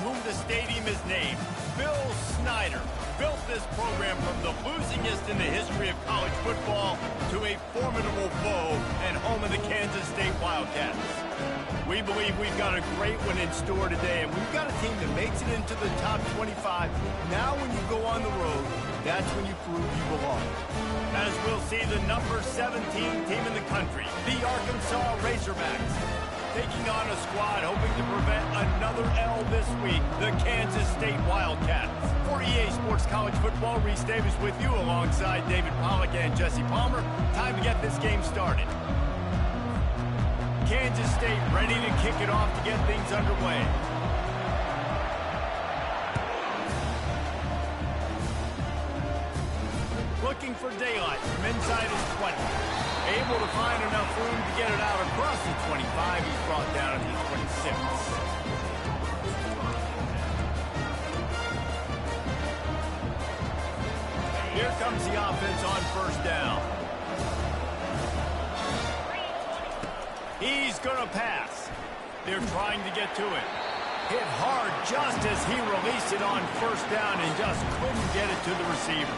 whom the stadium is named, Bill Snyder, built this program from the losingest in the history of college football to a formidable foe and home of the Kansas State Wildcats. We believe we've got a great one in store today, and we've got a team that makes it into the top 25. Now when you go on the road, that's when you prove you belong. As we'll see the number 17 team in the country, the Arkansas Razorbacks, taking on a squad hoping to prevent another L this week, the Kansas State Wildcats. For EA Sports College Football, Reese Davis with you alongside David Pollack and Jesse Palmer. Time to get this game started. Kansas State ready to kick it off to get things underway. Looking for daylight from inside his 20. Able to find enough room to get it out across the 25. He's brought down at the 26. Here comes the offense on first down. He's going to pass. They're trying to get to it. Hit hard just as he released it on first down and just couldn't get it to the receiver.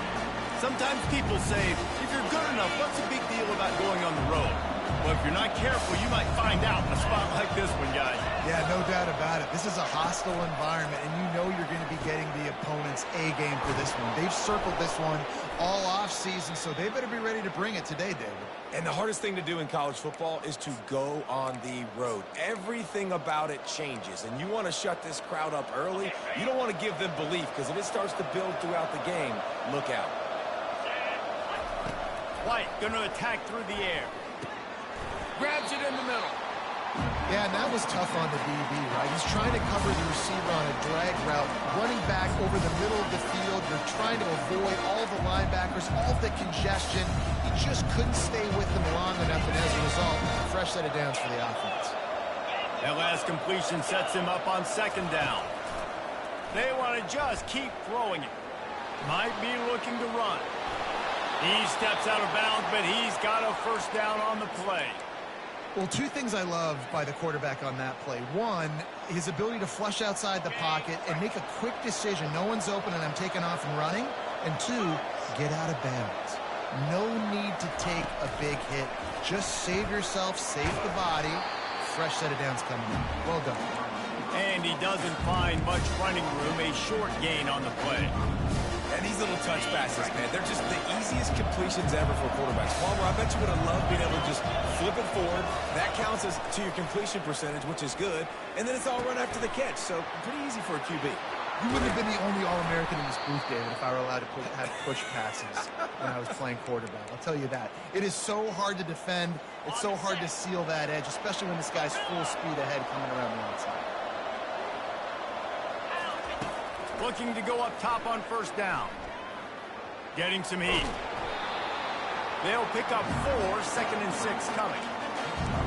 Sometimes people say, if you're good enough, what's the big deal about going on the road? Well, if you're not careful, you might find out in a spot like this one, guys. Yeah, no doubt about it. This is a hostile environment, and you know you're going to be getting the opponent's A game for this one. They've circled this one all offseason, so they better be ready to bring it today, David. And the hardest thing to do in college football is to go on the road. Everything about it changes, and you want to shut this crowd up early. You don't want to give them belief, because if it starts to build throughout the game, look out. White going to attack through the air. Grabs it in the middle. Yeah, and that was tough on the DB, right? He's trying to cover the receiver on a drag route, running back over the middle of the field. You're trying to avoid all the linebackers, all the congestion. He just couldn't stay with them long enough, and as a result, fresh set of downs for the offense. That last completion sets him up on second down. They want to just keep throwing it. Might be looking to run. He steps out of bounds, but he's got a first down on the play. Well, two things I love by the quarterback on that play. One, his ability to flush outside the pocket and make a quick decision. No one's open and I'm taking off and running. And two, get out of bounds. No need to take a big hit. Just save yourself, save the body. Fresh set of downs coming in. Well done. And he doesn't find much running room. A short gain on the play. And these little touch passes, man, they're just the easiest completions ever for quarterbacks. Palmer, I bet you would have loved being able to just flip it forward. That counts as to your completion percentage, which is good. And then it's all run after the catch, so pretty easy for a QB. You wouldn't have been the only All-American in this booth, David, if I were allowed to have push passes when I was playing quarterback. I'll tell you that. It is so hard to defend. It's so hard to seal that edge, especially when this guy's full speed ahead coming around the outside. Looking to go up top on first down. Getting some heat. They'll pick up 4, 2nd and 6 coming.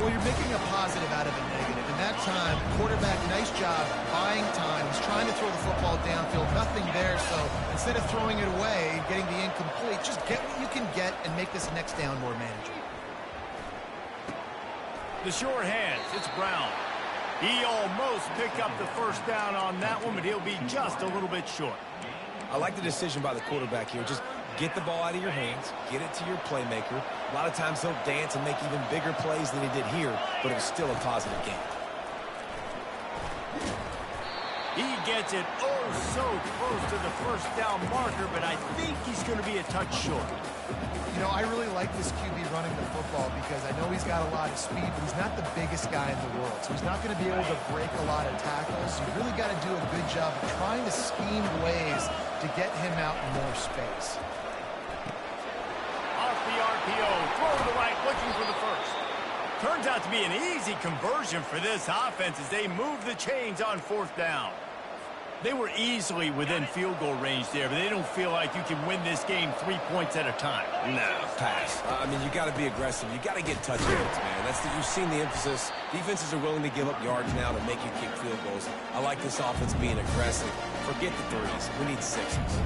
Well, you're making a positive out of a negative. In that time, quarterback, nice job buying time. He's trying to throw the football downfield. Nothing there, so instead of throwing it away, getting the incomplete, just get what you can get and make this next down more manageable. The short hands. It's Brown. He almost picked up the first down on that one, but he'll be just a little bit short. I like the decision by the quarterback here. Just get the ball out of your hands, get it to your playmaker. A lot of times he'll dance and make even bigger plays than he did here, but it was still a positive game. He gets it so close to the first down marker, but I think he's going to be a touch short. You know, I really like this QB running the football because I know he's got a lot of speed, but he's not the biggest guy in the world. So he's not going to be able to break a lot of tackles. You've really got to do a good job of trying to scheme ways to get him out in more space. Off the RPO, throw to the right, looking for the first. Turns out to be an easy conversion for this offense as they move the chains on fourth down. They were easily within field goal range there, but they don't feel like you can win this game 3 points at a time. No, pass. I mean, you got to be aggressive. You got to get touchdowns, man. You've seen the emphasis. Defenses are willing to give up yards now to make you kick field goals. I like this offense being aggressive. Forget the threes. We need sixes.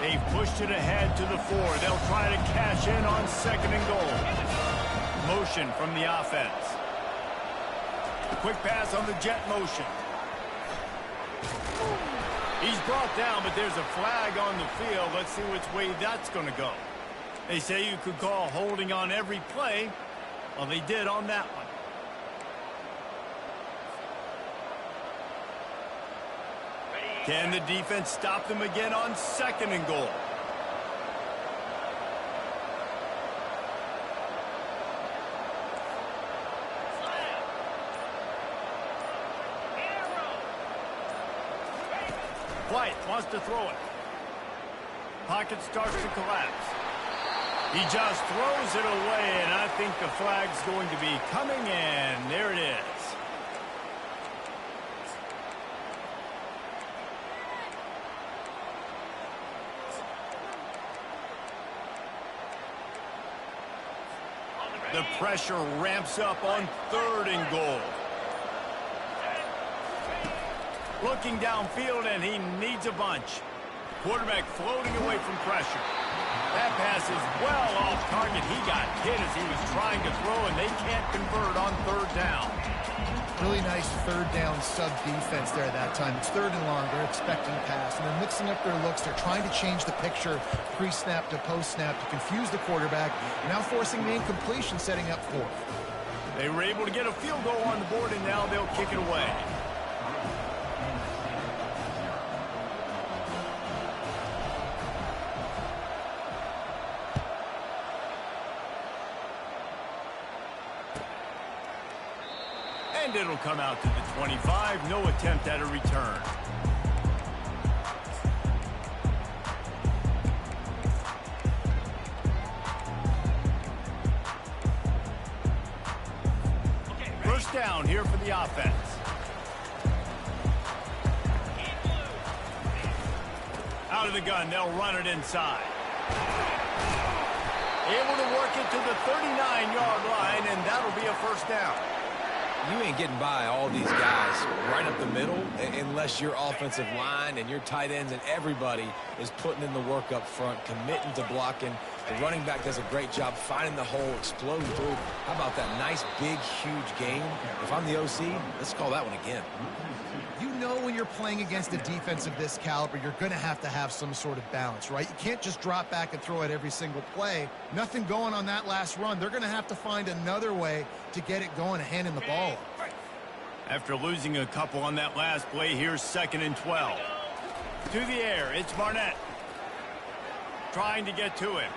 They've pushed it ahead to the 4. They'll try to cash in on 2nd and goal. Motion from the offense. quick pass on the jet motion. He's brought down, but there's a flag on the field. Let's see which way that's going to go. They say you could call holding on every play. Well, they did on that one. Can the defense stop them again on 2nd and goal? White wants to throw it. Pocket starts to collapse. He just throws it away, and I think the flag's going to be coming, and there it is. The pressure ramps up on 3rd and goal. Looking downfield, and he needs a bunch. Quarterback floating away from pressure. That pass is well off target. He got hit as he was trying to throw, and they can't convert on 3rd down. Really nice 3rd down sub-defense there at that time. It's 3rd and long. They're expecting pass, and they're mixing up their looks. They're trying to change the picture pre-snap to post-snap to confuse the quarterback, now forcing the incompletion, setting up 4th. They were able to get a field goal on the board, and now they'll kick it away. And it'll come out to the 25. No attempt at a return. First down here for the offense. Out of the gun, they'll run it inside. Able to work it to the 39-yard line, and that'll be a first down. You ain't getting by all these guys right up the middle unless your offensive line and your tight ends and everybody is putting in the work up front, committing to blocking. The running back does a great job finding the hole, exploding through. How about that nice, big, huge game? If I'm the OC, let's call that one again. You know when you're playing against a defense of this caliber, you're going to have some sort of balance, right? You can't just drop back and throw it every single play. Nothing going on that last run. They're going to have to find another way to get it going and handing the ball up. After losing a couple on that last play, here's 2nd and 12. To the air, it's Barnett. Trying to get to him.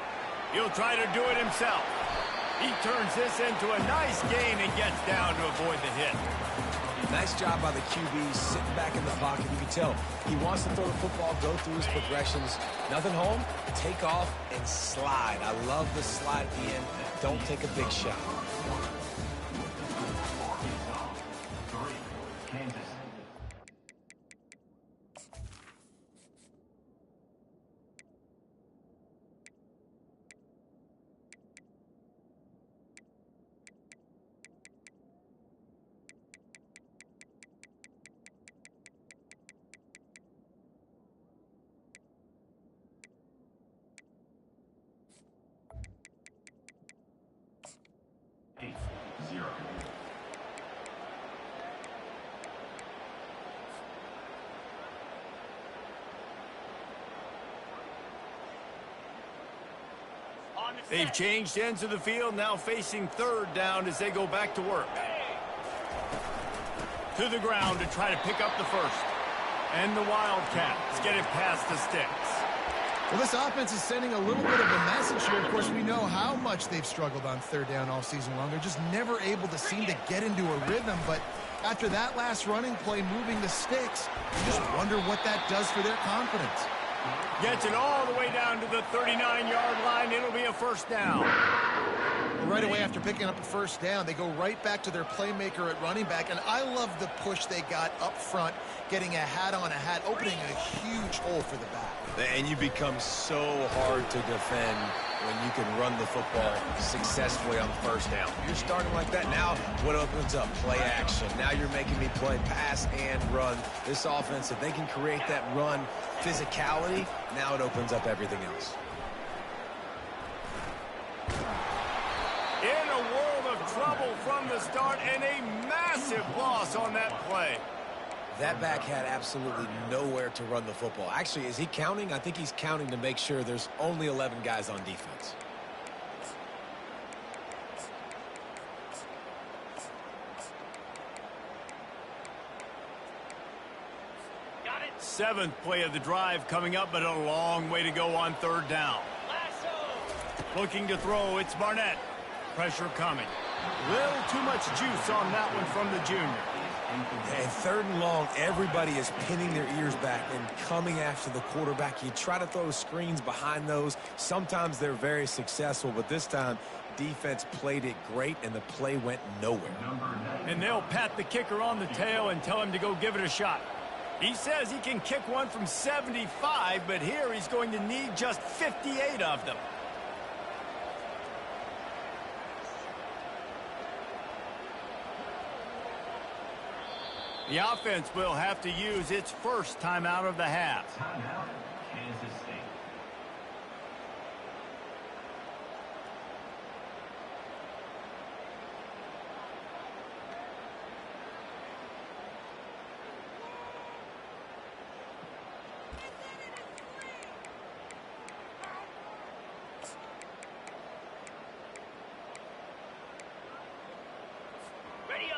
He'll try to do it himself. He turns this into a nice gain and gets down to avoid the hit. Nice job by the QB, sitting back in the pocket. You can tell he wants to throw the football, go through his progressions. Nothing home, take off and slide. I love the slide at the end. Don't take a big shot. They've changed ends of the field, now facing 3rd down as they go back to work. To the ground to try to pick up the first. And the Wildcats get it past the sticks. Well, this offense is sending a little bit of a message here. Of course, we know how much they've struggled on 3rd down all season long. They're just never able to seem to get into a rhythm. But after that last running play moving the sticks, you just wonder what that does for their confidence. Gets it all the way down to the 39-yard line. It'll be a first down. Well, right away after picking up a first down, they go right back to their playmaker at running back. And I love the push they got up front, getting a hat on a hat, opening a huge hole for the back. And you become so hard to defend when you can run the football successfully on 1st down. You're starting like that. Now what opens up? Play action. Now you're making me play pass and run. This offense, if they can create that run physicality, now it opens up everything else. In a world of trouble from the start and a massive loss on that play. That back had absolutely nowhere to run the football. Actually, is he counting? I think he's counting to make sure there's only 11 guys on defense. Got it. Seventh play of the drive coming up, but a long way to go on third down. Looking to throw, it's Barnett. Pressure coming. Little too much juice on that one from the junior. And third and long, everybody is pinning their ears back and coming after the quarterback. You try to throw screens behind those. Sometimes they're very successful, but this time, defense played it great, and the play went nowhere. And they'll pat the kicker on the tail and tell him to go give it a shot. He says he can kick one from 75, but here he's going to need just 58 of them. The offense will have to use its first timeout of the half. Timeout, Kansas State.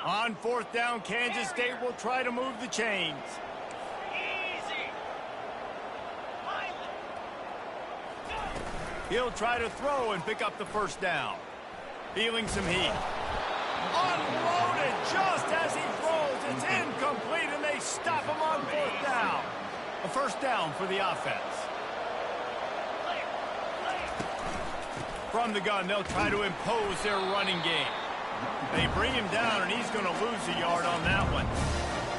On fourth down, Kansas State will try to move the chains. He'll try to throw and pick up the first down. Feeling some heat. Unloaded just as he throws. It's incomplete, and they stop him on fourth down. A first down for the offense. From the gun, they'll try to impose their running game. They bring him down, and he's going to lose a yard on that one.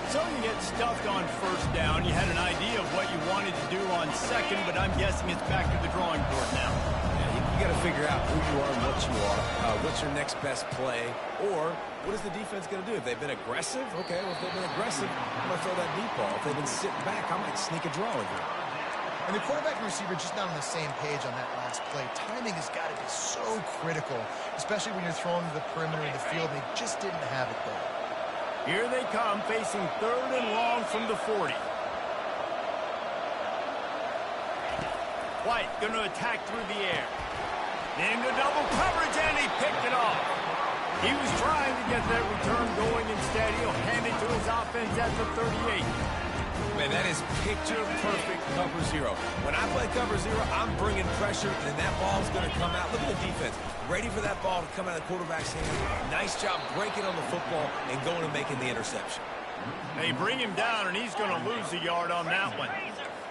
So you get stuffed on first down. You had an idea of what you wanted to do on second, but I'm guessing it's back to the drawing board now. Yeah, you got to figure out who you are and what you are. What's your next best play? Or what is the defense going to do? If they've been aggressive, okay, well, if they've been aggressive, I'm going to throw that deep ball. If they've been sitting back, I might sneak a draw in here. And the quarterback and receiver just not on the same page on that last play. Timing has got to be so critical, especially when you're throwing to the perimeter of the field. They just didn't have it there. Here they come, facing third and long from the 40. White going to attack through the air. Into double coverage, and he picked it off. He was trying to get that return going. Instead, he'll hand it to his offense at the 38. Man, that is picture-perfect cover zero. When I play cover zero, I'm bringing pressure, and that ball's going to come out. Look at the defense. Ready for that ball to come out of the quarterback's hand. Nice job breaking on the football and going and making the interception. They bring him down, and he's going to lose a yard on that one.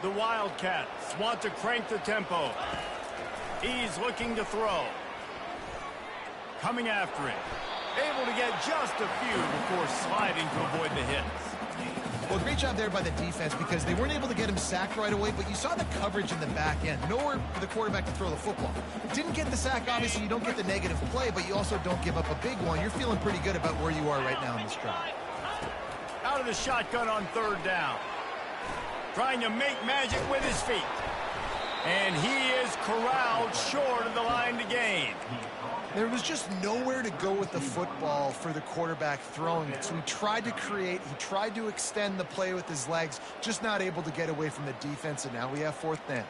The Wildcats want to crank the tempo. He's looking to throw. Coming after him. Able to get just a few before sliding to avoid the hits. Well, great job there by the defense because they weren't able to get him sacked right away, but you saw the coverage in the back end. Nowhere for the quarterback to throw the football. Didn't get the sack, obviously you don't get the negative play, but you also don't give up a big one. You're feeling pretty good about where you are right now in this drive. Out of the shotgun on third down. Trying to make magic with his feet. And he is corralled short of the line to gain. There was just nowhere to go with the football for the quarterback throwing it. So he tried to create, he tried to extend the play with his legs, just not able to get away from the defense, and now we have fourth down.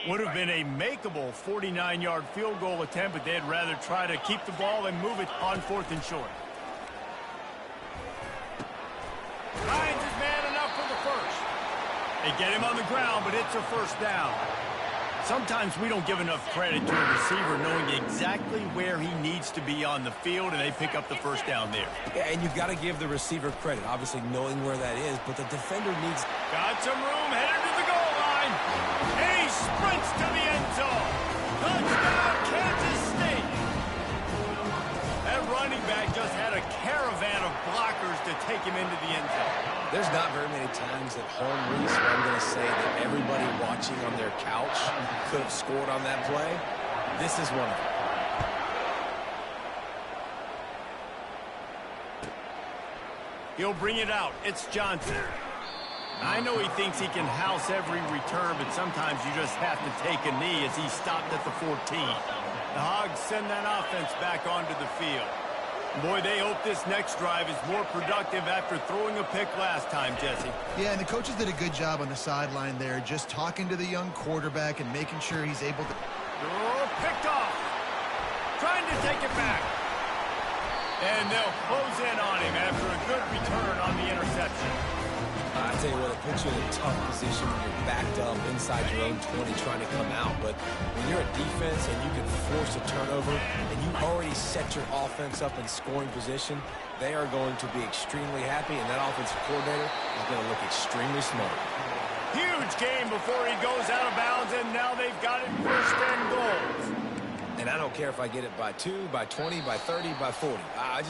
Would have been a makeable 49-yard field goal attempt, but they'd rather try to keep the ball and move it on fourth and short. Finds his man enough for the first. They get him on the ground, but it's a first down. Sometimes we don't give enough credit to a receiver knowing exactly where he needs to be on the field, and they pick up the first down there. Yeah, and you've got to give the receiver credit, obviously knowing where that is, but the defender needs... Got some room, headed to the goal line. And he sprints to the end zone. Touchdown, Kansas State. That running back just had a caravan of blockers to take him into the end zone. There's not very many times at home, Reese, where I'm going to say that everybody watching on their couch could have scored on that play. This is one of them. He'll bring it out. It's Johnson. I know he thinks he can house every return, but sometimes you just have to take a knee as he stopped at the 14. The Hogs send that offense back onto the field. Boy, they hope this next drive is more productive after throwing a pick last time, Jesse. Yeah, and the coaches did a good job on the sideline there, just talking to the young quarterback and making sure he's able to... Oh, picked off. Trying to take it back. And they'll close in on him after a good return on the interception. I tell you what, it puts you in a tough position when you're backed up inside your own 20 trying to come out. But when you're a defense and you can force a turnover and you already set your offense up in scoring position, they are going to be extremely happy, and that offensive coordinator is going to look extremely smart. Huge game before he goes out of bounds, and now they've got it first and goals. And I don't care if I get it by 2, by 20, by 30, by 40. I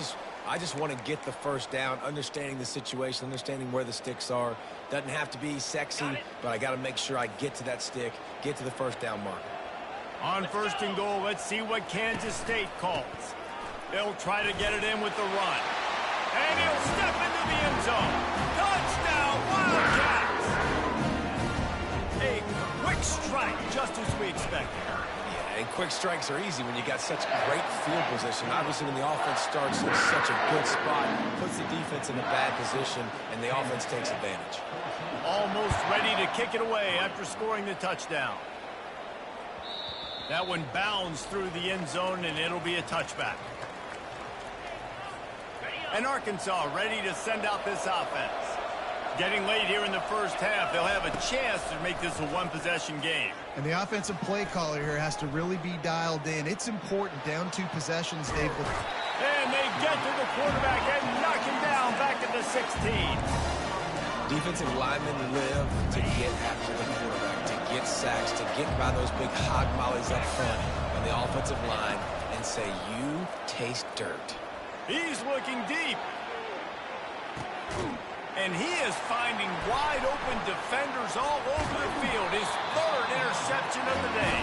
just want to get the first down, understanding the situation, understanding where the sticks are. Doesn't have to be sexy, but I got to make sure I get to that stick, get to the first down marker. On first and goal, let's see what Kansas State calls. They'll try to get it in with the run. And he'll step into the end zone. Touchdown, Wildcats! A quick strike, just as we expected. And quick strikes are easy when you got such great field position. Obviously, when the offense starts in such a good spot, puts the defense in a bad position, and the offense takes advantage. Almost ready to kick it away after scoring the touchdown. That one bounds through the end zone, and it'll be a touchback. And Arkansas ready to send out this offense. Getting late here in the first half, they'll have a chance to make this a one-possession game. And the offensive play caller here has to really be dialed in. It's important. Down 2 possessions, Dave. And they get to the quarterback and knock him down back at the 16. Defensive linemen live to get after the quarterback, to get sacks, to get by those big hog mollies up front on the offensive line and say, you taste dirt. He's looking deep. And he is finding wide-open defenders all over the field. His 3rd interception of the day.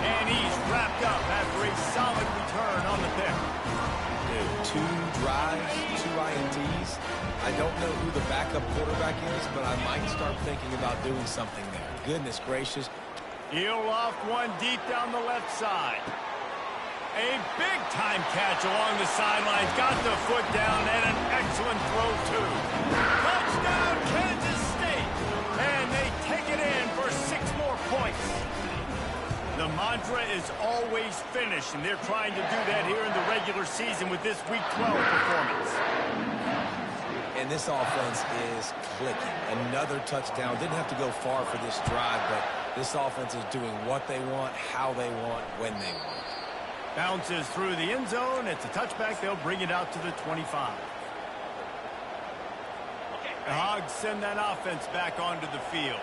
And he's wrapped up after a solid return on the pick. Dude, 2 drives, 2 INTs. I don't know who the backup quarterback is, but I might start thinking about doing something there. Goodness gracious. He'll loft one deep down the left side. A big-time catch along the sidelines. Got the foot down and an excellent throw, too. Touchdown, Kansas State. And they take it in for 6 more points. The mantra is always finish, and they're trying to do that here in the regular season with this Week 12 performance. And this offense is clicking. Another touchdown. Didn't have to go far for this drive, but this offense is doing what they want, how they want, when they want. Bounces through the end zone. It's a touchback. They'll bring it out to the 25. The Hogs send that offense back onto the field.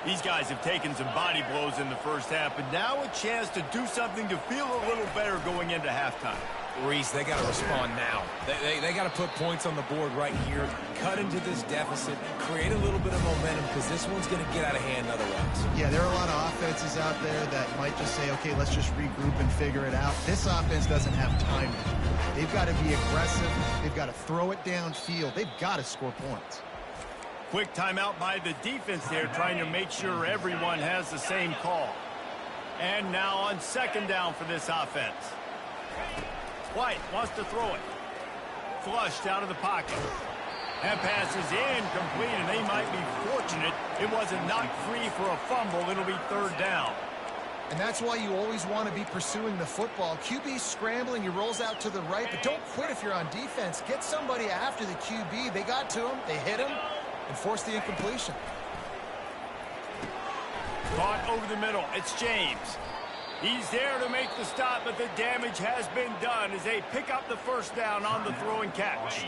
These guys have taken some body blows in the first half, but now a chance to do something to feel a little better going into halftime. Reese, they got to respond now. They got to put points on the board right here, cut into this deficit, create a little bit of momentum, because this one's going to get out of hand otherwise. Yeah, there are a lot of offenses out there that might just say, okay, let's just regroup and figure it out. This offense doesn't have time. They've got to be aggressive. They've got to throw it downfield. They've got to score points. Quick timeout by the defense there, trying to make sure everyone has the same call. And now on 2nd down for this offense. White wants to throw it. Flushed out of the pocket. That pass is incomplete, and they might be fortunate it wasn't knocked free for a fumble. It'll be 3rd down. And that's why you always want to be pursuing the football. QB's scrambling, he rolls out to the right, but don't quit if you're on defense. Get somebody after the QB. They got to him, they hit him, and forced the incompletion. Caught over the middle. It's James. He's there to make the stop, but the damage has been done as they pick up the 1st down on the throw and catch.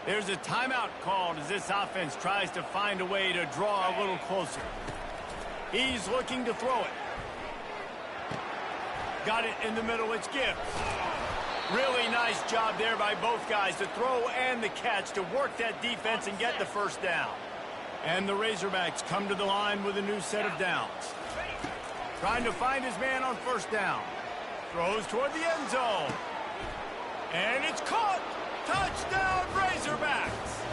There's a timeout called as this offense tries to find a way to draw a little closer. He's looking to throw it. Got it in the middle. It's Gibbs. Really nice job there by both guys, the throw and the catch, to work that defense and get the 1st down. And the Razorbacks come to the line with a new set of downs. Trying to find his man on 1st down. Throws toward the end zone. And it's caught. Touchdown, Razorbacks.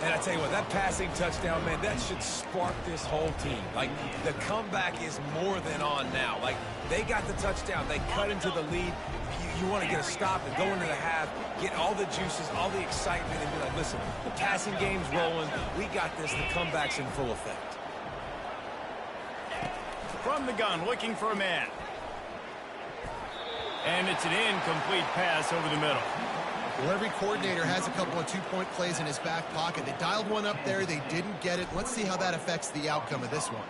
And I tell you what, that passing touchdown, man, that should spark this whole team. Like, the comeback is more than on now. Like, they got the touchdown. They cut into the lead. You want to get a stop and go into the half, get all the juices, all the excitement, and be like, listen, the passing game's rolling. We got this. The comeback's in full effect. From the gun, looking for a man. And it's an incomplete pass over the middle. Well, every coordinator has a couple of two-point plays in his back pocket. They dialed one up there. They didn't get it. Let's see how that affects the outcome of this one.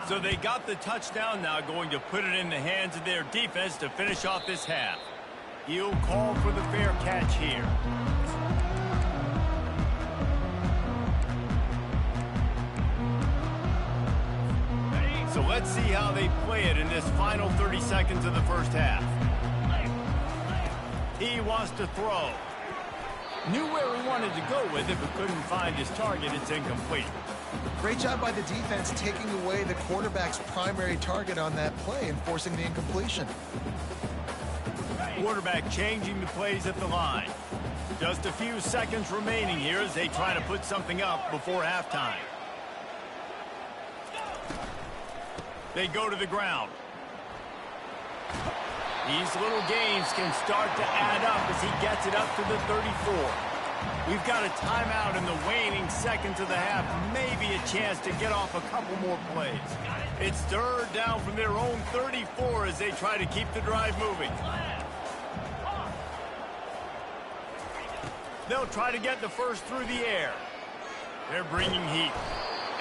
So they got the touchdown, now going to put it in the hands of their defense to finish off this half. He'll call for the fair catch here. So let's see how they play it in this final 30 seconds of the first half. He wants to throw. Knew where he wanted to go with it, but couldn't find his target. It's incomplete. Great job by the defense taking away the quarterback's primary target on that play and forcing the incompletion. Quarterback changing the plays at the line. Just a few seconds remaining here as they try to put something up before halftime. They go to the ground. These little gains can start to add up as he gets it up to the 34. We've got a timeout in the waning seconds of the half. Maybe a chance to get off a couple more plays. It's third down from their own 34 as they try to keep the drive moving. They'll try to get the first through the air. They're bringing heat.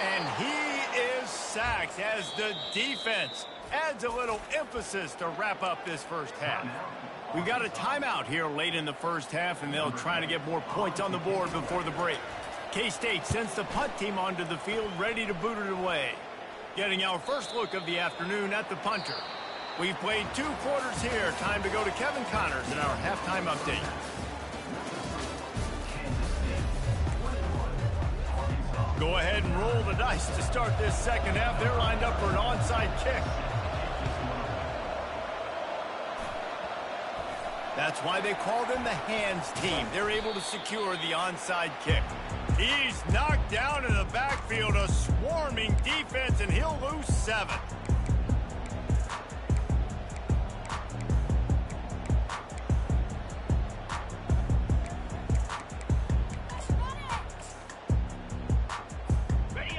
And he is sacked as the defense adds a little emphasis to wrap up this first half. We got a timeout here late in the first half, and they'll try to get more points on the board before the break. K-State sends the punt team onto the field, ready to boot it away. Getting our first look of the afternoon at the punter. We've played 2 quarters here. Time to go to Kevin Connors in our halftime update. Go ahead and roll the dice to start this second half. They're lined up for an onside kick. That's why they call them the hands team. They're able to secure the onside kick. He's knocked down in the backfield, a swarming defense, and he'll lose 7.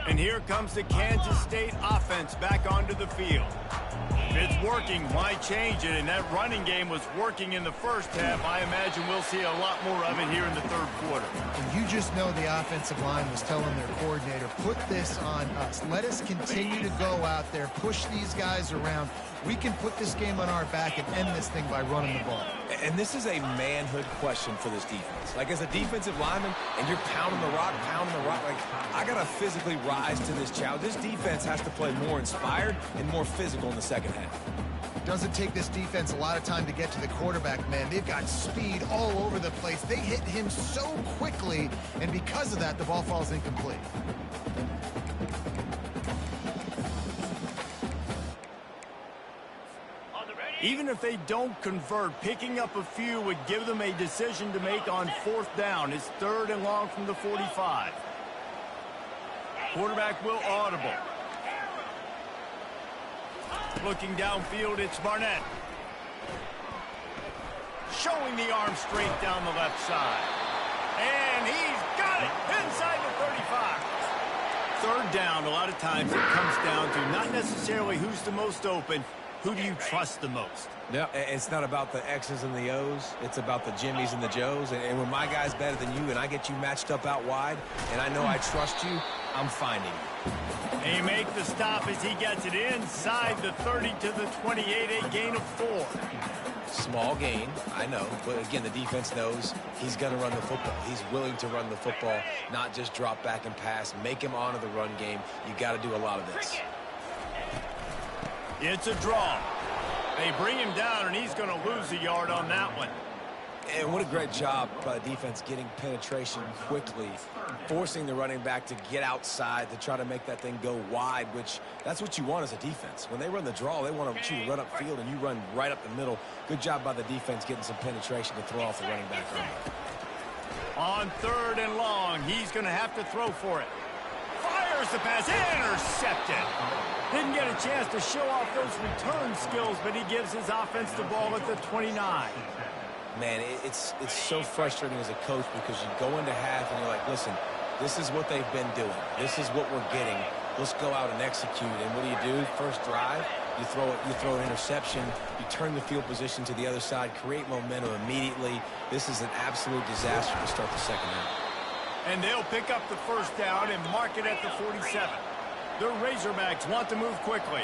And here comes the Kansas State offense back onto the field. If it's working, why change it? And that running game was working in the first half. I imagine we'll see a lot more of it here in the third quarter. And you just know the offensive line was telling their coordinator, put this on us. Let us continue to go out there, push these guys around. We can put this game on our back and end this thing by running the ball. And this is a manhood question for this defense. Like, as a defensive lineman, and you're pounding the rock, like, I got to physically rise to this challenge. This defense has to play more inspired and more physical in the second half. Doesn't take this defense a lot of time to get to the quarterback, man. They've got speed all over the place. They hit him so quickly, and because of that, the ball falls incomplete. Even if they don't convert, picking up a few would give them a decision to make on 4th down. It's 3rd and long from the 45. Quarterback will audible. Looking downfield, it's Barnett. Showing the arm straight down the left side. And he's got it inside the 35. 3rd down, a lot of times it comes down to not necessarily who's the most open, who do you trust the most? Yeah, it's not about the X's and the O's. It's about the Jimmies and the Joes. And when my guy's better than you and I get you matched up out wide and I know I trust you, I'm finding you. They make the stop as he gets it inside the 30 to the 28, a gain of 4. Small gain, I know. But again, the defense knows he's going to run the football. He's willing to run the football, not just drop back and pass. Make him honor the run game. You got to do a lot of this. It's a draw. They bring him down, and he's going to lose a yard on that one. And what a great job by the defense getting penetration quickly, forcing the running back to get outside to try to make that thing go wide, which that's what you want as a defense. When they run the draw, they want you to run upfield, and you run right up the middle. Good job by the defense getting some penetration to throw off the running back early. On 3rd and long, he's going to have to throw for it. Fires the pass, intercepted. Didn't get a chance to show off those return skills, but he gives his offense the ball at the 29. Man, it's so frustrating as a coach because you go into half and you're like, listen, this is what they've been doing. This is what we're getting. Let's go out and execute. And what do? First drive, you throw an interception, you turn the field position to the other side, create momentum immediately. This is an absolute disaster to start the second half. And they'll pick up the first down and mark it at the 47. The Razorbacks want to move quickly.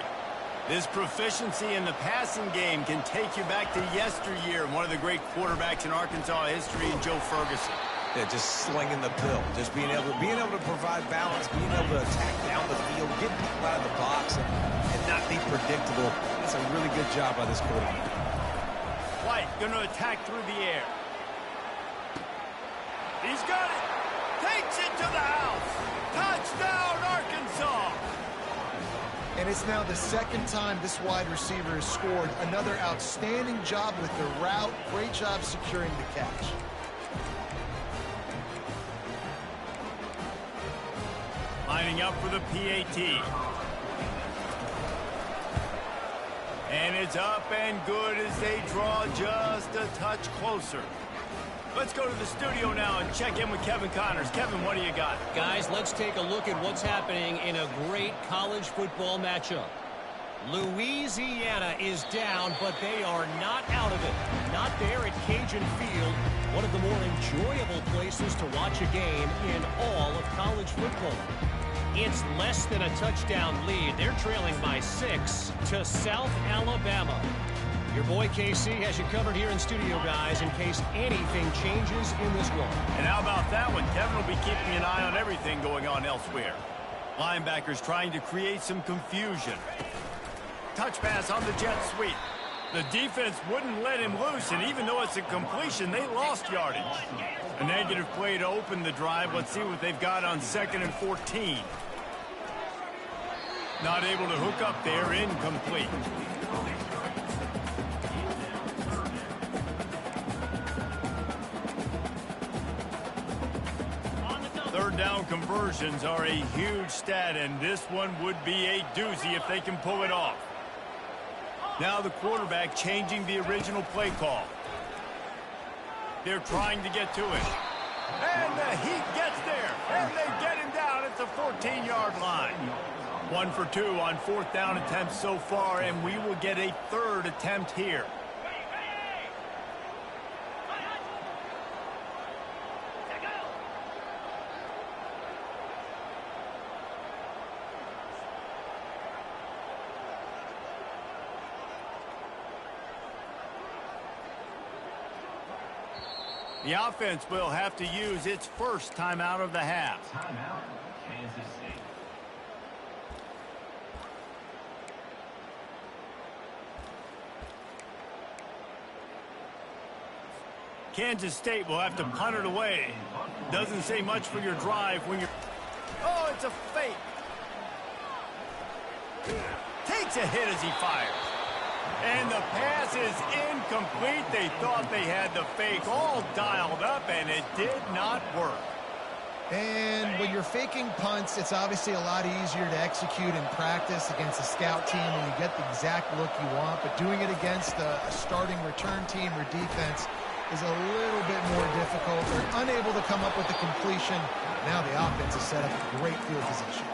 This proficiency in the passing game can take you back to yesteryear, one of the great quarterbacks in Arkansas history, Joe Ferguson. Yeah, just slinging the pill, just being able to provide balance, being able to attack down the field, get people out of the box, and not be predictable. That's a really good job by this quarterback. White going to attack through the air. He's got it. Takes it to the house. Touchdown, Arkansas. And it's now the second time this wide receiver has scored. Another outstanding job with the route. Great job securing the catch. Lining up for the PAT. And it's up and good as they draw just a touch closer. Let's go to the studio now and check in with Kevin Connors. Kevin, what do you got? Guys, let's take a look at what's happening in a great college football matchup. Louisiana is down, but they are not out of it. Not there at Cajun Field, one of the more enjoyable places to watch a game in all of college football. It's less than a touchdown lead. They're trailing by 6 to South Alabama. Your boy KC has you covered here in studio, guys, in case anything changes in this one. And how about that one? Kevin will be keeping an eye on everything going on elsewhere. Linebackers trying to create some confusion. Touch pass on the jet sweep. The defense wouldn't let him loose, and even though it's a completion, they lost yardage. A negative play to open the drive. Let's see what they've got on 2nd and 14. Not able to hook up there, incomplete. Third down conversions are a huge stat, and this one would be a doozy if they can pull it off. Now the quarterback changing the original play call. They're trying to get to it. And the Heat gets there, and they get him down at the 14-yard line. 1 for 2 on 4th down attempts so far, and we will get a 3rd attempt here. The offense will have to use its first timeout of the half. Timeout, Kansas State. Kansas State will have to punt it away. Doesn't say much for your drive when you're... Oh, it's a fake. Takes a hit as he fires. And the pass is incomplete. They thought they had the fake all dialed up, and it did not work. And when you're faking punts, it's obviously a lot easier to execute in practice against a scout team when you get the exact look you want. But doing it against a starting return team or defense is a little bit more difficult. They're unable to come up with the completion. Now the offense is set up a great field position.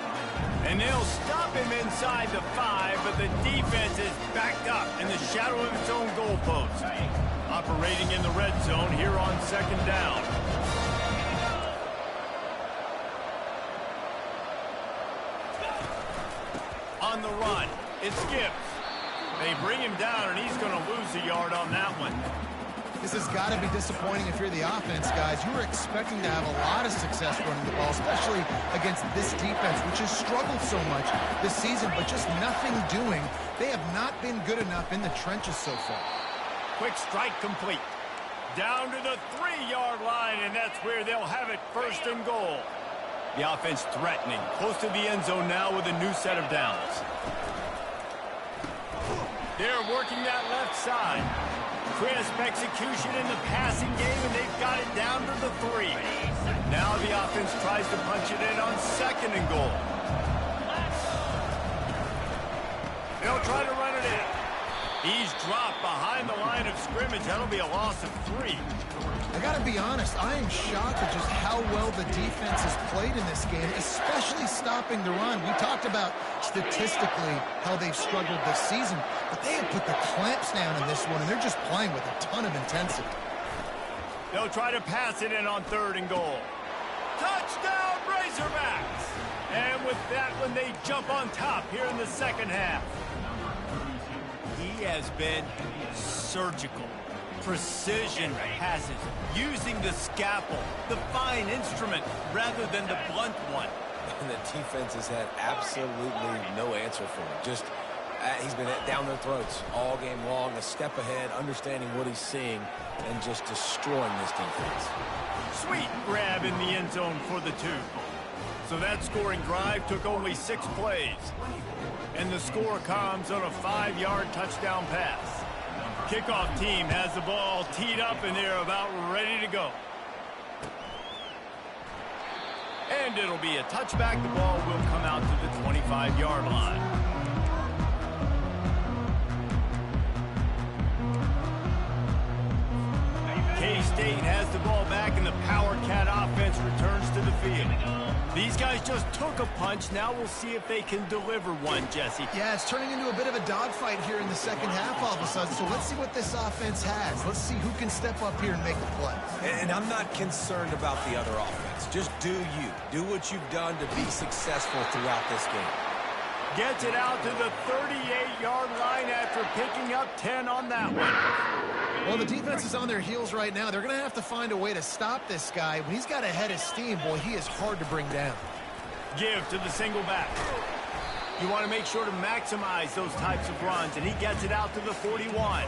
And they'll stop him inside the 5, but the defense is backed up in the shadow of its own goalpost. Operating in the red zone here on 2nd down. On the run, it's Gibbs. They bring him down, and he's going to lose a yard on that one. This has got to be disappointing if you're the offense, guys. You were expecting to have a lot of success running the ball, especially against this defense, which has struggled so much this season, but just nothing doing. They have not been good enough in the trenches so far. Quick strike complete. Down to the 3-yard line, and that's where they'll have it, 1st and goal. The offense threatening, close to the end zone now with a new set of downs. They're working that left side. Crisp execution in the passing game, and they've got it down to the 3. Now the offense tries to punch it in on 2nd and goal. They'll try to run it in. He's dropped behind the line of scrimmage. That'll be a loss of 3. I got to be honest, I am shocked at just how well the defense has played in this game, especially stopping the run. We talked about statistically how they've struggled this season, but they have put the clamps down in this one, and they're just playing with a ton of intensity. They'll try to pass it in on 3rd and goal. Touchdown, Razorbacks! And with that one, they jump on top here in the 2nd half. He has been surgical. Precision passes, using the scalpel, the fine instrument, rather than the blunt one. And the defense has had absolutely no answer for him. Just, he's been down their throats all game long, a step ahead, understanding what he's seeing, and just destroying this defense. Sweet grab in the end zone for the 2. So that scoring drive took only 6 plays. And the score comes on a 5-yard touchdown pass. Kickoff team has the ball teed up, and they're about ready to go. And it'll be a touchback. The ball will come out to the 25-yard line. K-State has the ball back, and the Power Cat offense returns to the field. These guys just took a punch. Now we'll see if they can deliver one, Jesse. Yeah, it's turning into a bit of a dogfight here in the 2nd half all of a sudden. So let's see what this offense has. Let's see who can step up here and make the play. And I'm not concerned about the other offense. Just do you. Do what you've done to be successful throughout this game. Gets it out to the 38-yard line after picking up 10 on that one. Well, the defense is on their heels right now. They're going to have to find a way to stop this guy. When he's got a head of steam, boy, he is hard to bring down. Give to the single back. You want to make sure to maximize those types of runs, and he gets it out to the 41.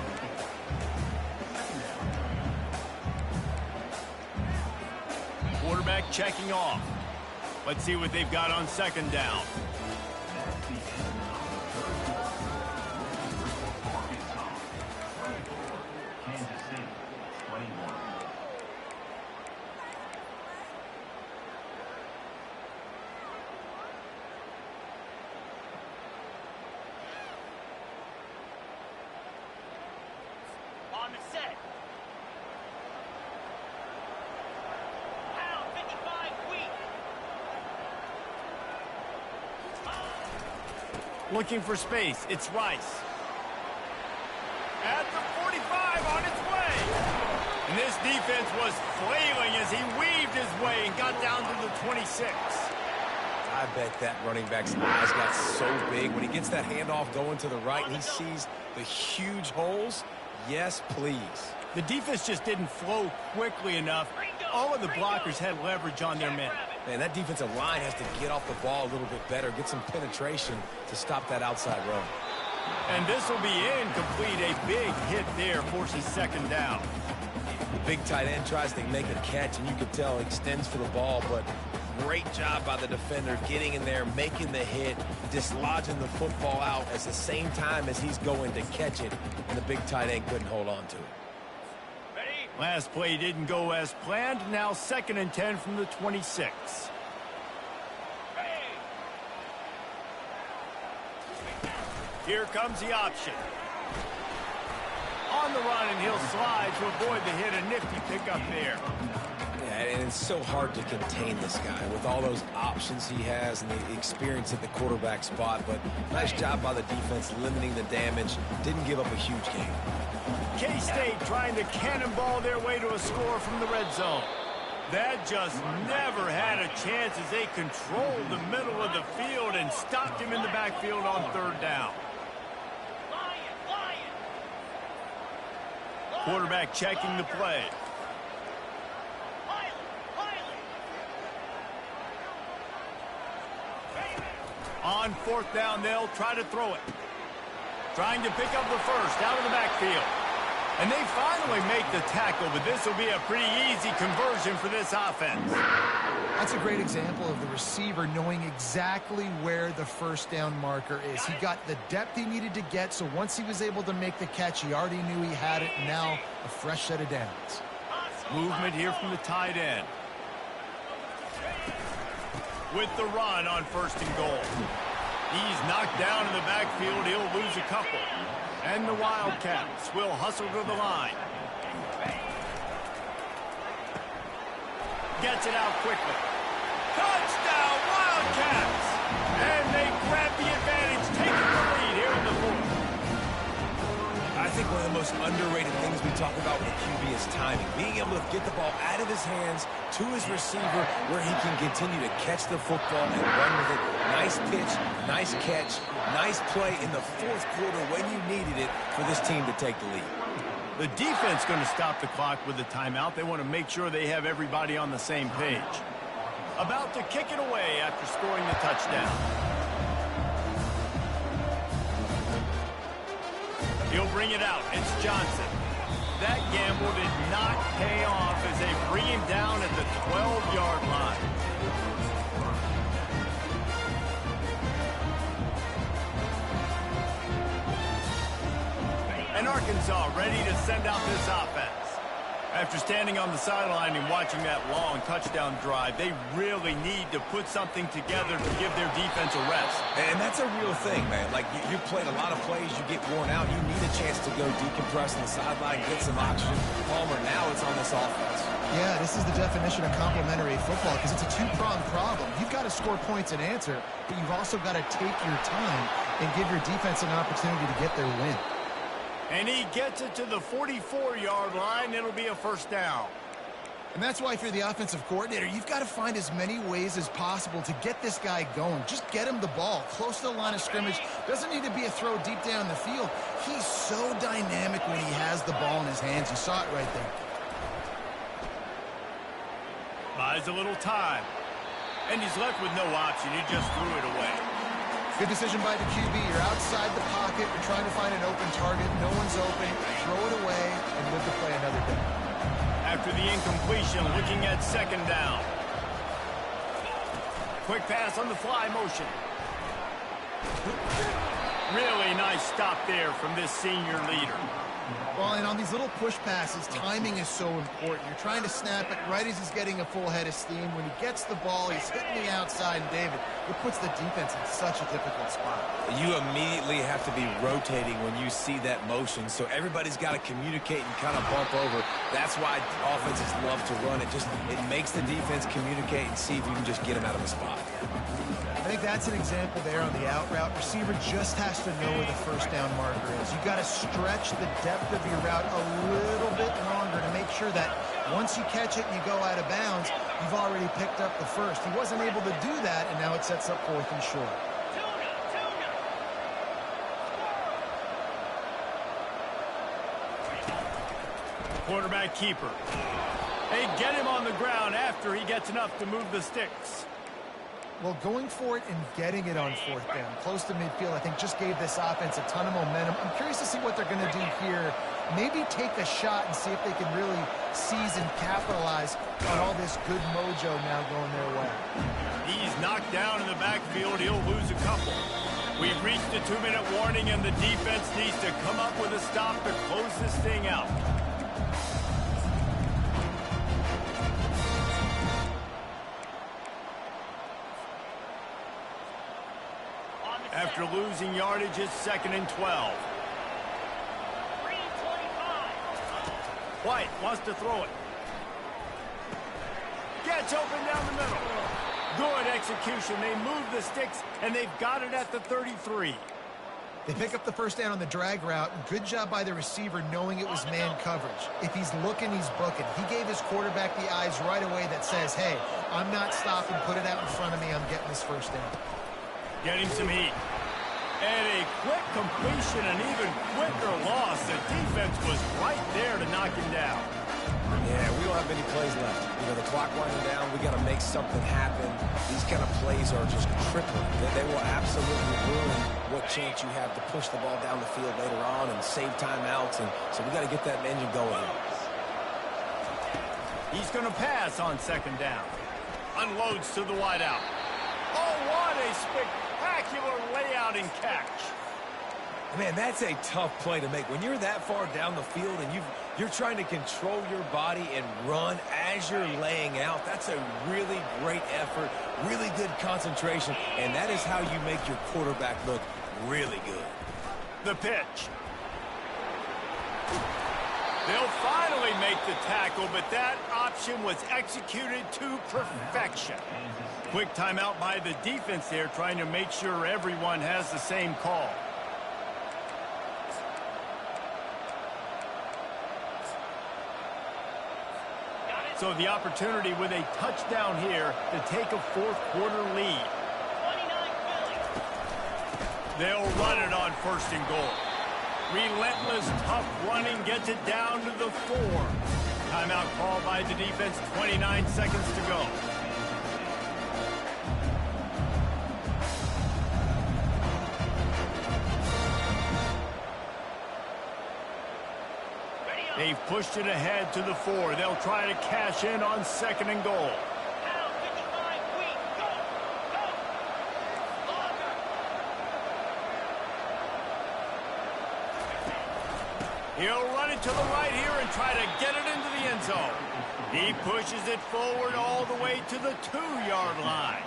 Quarterback checking off. Let's see what they've got on 2nd down. Looking for space. It's Rice. At the 45 on its way. And this defense was flailing as he weaved his way and got down to the 26. I bet that running back's eyes got so big when he gets that handoff going to the right and he sees the huge holes. Yes, please. The defense just didn't flow quickly enough. All of the blockers had leverage on their men. Man, that defensive line has to get off the ball a little bit better, get some penetration to stop that outside run. And this will be incomplete. A big hit there forces 2nd down. The big tight end tries to make a catch, and you can tell he extends for the ball, but great job by the defender getting in there, making the hit, dislodging the football out at the same time as he's going to catch it, and the big tight end couldn't hold on to it. Last play didn't go as planned. Now 2nd and 10 from the 26. Here comes the option. On the run, and he'll slide to avoid the hit. A nifty pickup there. Yeah, and it's so hard to contain this guy with all those options he has and the experience at the quarterback spot. But nice job by the defense limiting the damage. Didn't give up a huge game. K-State trying to cannonball their way to a score from the red zone. That just never had a chance as they controlled the middle of the field and stopped him in the backfield on 3rd down. Quarterback checking the play. On 4th down, they'll try to throw it. Trying to pick up the first out of the backfield. And they finally make the tackle, but this will be a pretty easy conversion for this offense. That's a great example of the receiver knowing exactly where the 1st down marker is. He got the depth he needed to get, so once he was able to make the catch, he already knew he had it. Now a fresh set of downs. Movement here from the tight end. with the run on 1st and goal. He's knocked down in the backfield. He'll lose a couple. And the Wildcats will hustle to the line. Gets it out quickly. Touchdown, Wildcats! And they grab the advantage, taking the lead here in the 4th. I think one of the most underrated things we talk about with QB is timing. Being able to get the ball out of his hands to his receiver where he can continue to catch the football and run with it. Nice pitch, nice catch, nice play in the 4th quarter when you needed it for this team to take the lead. The defense going to stop the clock with the timeout. They want to make sure they have everybody on the same page. About to kick it away after scoring the touchdown. He'll bring it out. It's Johnson. That gamble did not pay off as they bring him down at the 12-yard line. And Arkansas ready to send out this offense. After standing on the sideline and watching that long touchdown drive, they really need to put something together to give their defense a rest. And that's a real thing, man. Like, you played a lot of plays, you get worn out, you need a chance to go decompress on the sideline, get some oxygen. Palmer, now it's on this offense. Yeah, this is the definition of complementary football because it's a two-pronged problem. You've got to score points and answer, but you've also got to take your time and give your defense an opportunity to get their win. And he gets it to the 44-yard line. It'll be a 1st down. And that's why if you're the offensive coordinator, you've got to find as many ways as possible to get this guy going. Just get him the ball close to the line of scrimmage. Doesn't need to be a throw deep down the field. He's so dynamic when he has the ball in his hands. You saw it right there. Buys a little time. And he's left with no option. He just threw it away. Good decision by the QB. You're outside the pocket. You're trying to find an open target. No one's open. Throw it away and live to play another day. After the incompletion, looking at 2nd down. Quick pass on the fly motion. Really nice stop there from this senior leader. Well, and on these little push passes, timing is so important. You're trying to snap it right as he's getting a full head of steam. When he gets the ball, he's hitting the outside, and David, it puts the defense in such a difficult spot. You immediately have to be rotating when you see that motion, so everybody's got to communicate and kind of bump over. That's why offenses love to run it. It makes the defense communicate and see if you can just get them out of the spot. I think that's an example there on the out route. Receiver just has to know where the 1st down marker is. You've got to stretch the depth of your route a little bit longer to make sure that once you catch it and you go out of bounds, you've already picked up the 1st. He wasn't able to do that, and now it sets up 4th and short. Quarterback keeper. They get him on the ground after he gets enough to move the sticks. Well, going for it and getting it on 4th down, close to midfield, I think just gave this offense a ton of momentum. I'm curious to see what they're going to do here. Maybe take a shot and see if they can really seize and capitalize on all this good mojo now going their way. He's knocked down in the backfield. He'll lose a couple. We've reached the 2-minute warning, and the defense needs to come up with a stop to close this thing out. After losing yardage, it's 2nd and 12. White wants to throw it. Gets open down the middle. Good execution. They move the sticks, and they've got it at the 33. They pick up the 1st down on the drag route. Good job by the receiver knowing it was man coverage. If he's looking, he's booking. He gave his quarterback the eyes right away that says, hey, I'm not stopping. Put it out in front of me. I'm getting this 1st down. Getting some heat. And a quick completion, an even quicker loss. The defense was right there to knock him down. Yeah, we don't have any plays left. You know, the clock winding down. We got to make something happen. These kind of plays are just crippling. They will absolutely ruin what chance you have to push the ball down the field later on and save timeouts. And so we got to get that engine going here. He's going to pass on 2nd down. Unloads to the wideout. Oh, what a spectacular layout and catch. Man, that's a tough play to make. When you're that far down the field and You're trying to control your body and run as you're laying out. That's a really great effort, really good concentration, and that is how you make your quarterback look really good. The pitch. They'll finally make the tackle, but that option was executed to perfection. Quick timeout by the defense there, trying to make sure everyone has the same call. So the opportunity with a touchdown here to take a fourth quarter lead. They'll run it on first and goal. Relentless, tough running gets it down to the 4. Timeout called by the defense, 29 seconds to go. They've pushed it ahead to the 4. They'll try to cash in on second and goal. He'll run it to the right here and try to get it into the end zone. He pushes it forward all the way to the 2-yard line.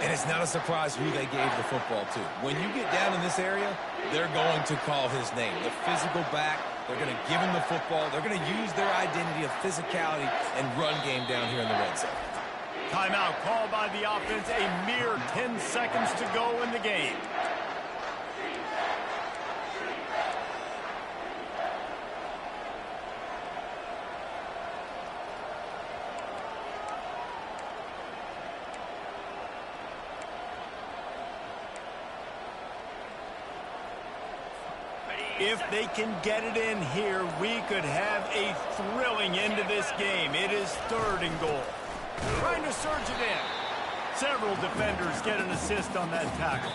And it's not a surprise who they gave the football to. When you get down in this area, they're going to call his name. The physical back, they're going to give him the football. They're going to use their identity of physicality and run game down here in the red zone. Timeout called by the offense. A mere 10 seconds to go in the game. If they can get it in here, we could have a thrilling end to this game. It is third and goal. Trying to surge it in. Several defenders get an assist on that tackle.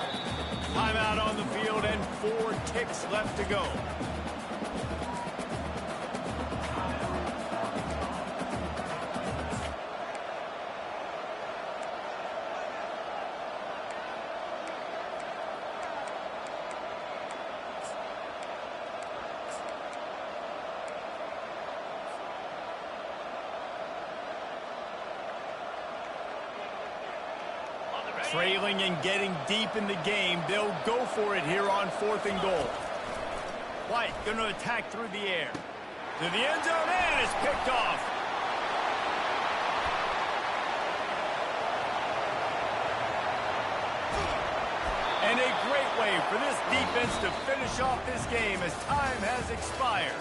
Timeout on the field and 4 ticks left to go. Trailing and getting deep in the game, they'll go for it here on fourth and goal. White going to attack through the air. To the end zone, and it's picked off. And a great way for this defense to finish off this game as time has expired.